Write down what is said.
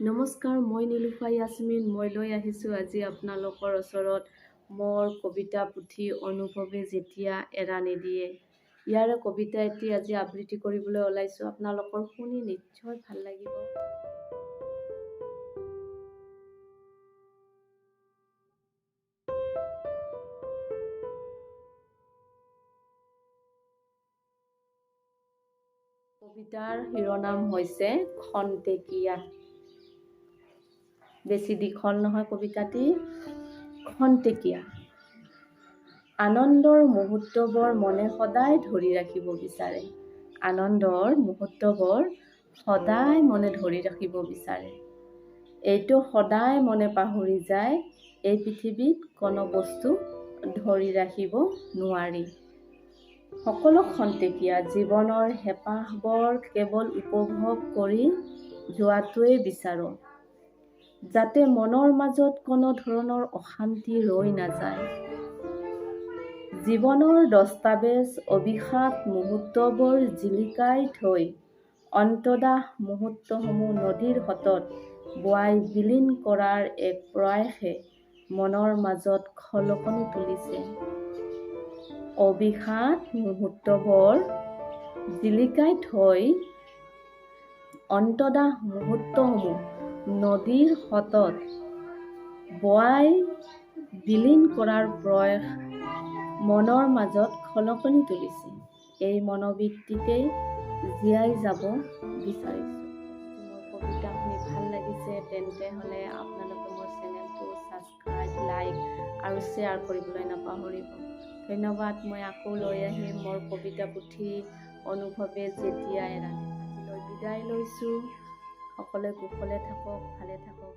নমস্কাৰ, মই নিলুফা য়াসমিন। মই লৈ আহিছোঁ আজি আপোনালোকৰ ওচৰত মোৰ কবিতা পুথি অনুভৱে যেতিয়া এৰা নিদিয়ে। ইয়াৰে কবিতা এটি আজি আবৃত্তি কৰিবলৈ ওলাইছোঁ। আপোনালোকৰ শুনি নিশ্চয় ভাল লাগিব। কবিতাৰ শিৰোনাম হৈছে খন্তেকীয়া। বেছি দীঘল নহয় কবিতাটি। খন্তেকীয়া। আনন্দৰ মুহূৰ্তবোৰ মনে সদায় ধৰি ৰাখিব বিচাৰে। আনন্দৰ মুহূৰ্তবোৰ সদায় মনে ধৰি ৰাখিব বিচাৰে। এইটো সদায় মনে পাহৰি যায়, এই পৃথিৱীত কোনো বস্তু ধৰি ৰাখিব নোৱাৰি। সকলো খন্তেকীয়া। জীৱনৰ হেঁপাহবোৰ কেৱল উপভোগ কৰি যোৱাটোৱেই বিচাৰোঁ, যাতে মনৰ মাজত কোনো ধৰণৰ অশান্তি ৰৈ নাযায়। জীৱনৰ দস্তাবেজ অভিশাপ মুহূৰ্তবোৰ জিলিকাই থৈ অন্তদাহ মুহূৰ্তসমূহ নদীৰ সোঁতত বোৱাই বিলীন কৰাৰ এক প্ৰয়াসে মনৰ মাজত খলকনি তুলিছে। অভিশাপ মুহূৰ্তবোৰ জিলিকাই থৈ অন্তদাহ মুহূৰ্তসমূহ নদীৰ সোঁতত বোৱাই বিলীন কৰাৰ প্ৰয়াস মনৰ মাজত খলকনি তুলিছে। এই মনোবৃত্তিতেই জীয়াই যাব বিচাৰিছোঁ। মোৰ কবিতা শুনি ভাল লাগিছে তেন্তে হ'লে আপোনালোকে মোৰ চেনেলটো ছাবস্ক্ৰাইব, লাইক আৰু শ্বেয়াৰ কৰিবলৈ নাপাহৰিব। ধন্যবাদ। মই আকৌ লৈ আহিম মোৰ কবিতা পুথি অনুভৱে যেতিয়া এৰা নিদিয়ে। আজিলৈ বিদায় লৈছোঁ। সকলোৱে কুশলে থাকক, ভালে থাকক।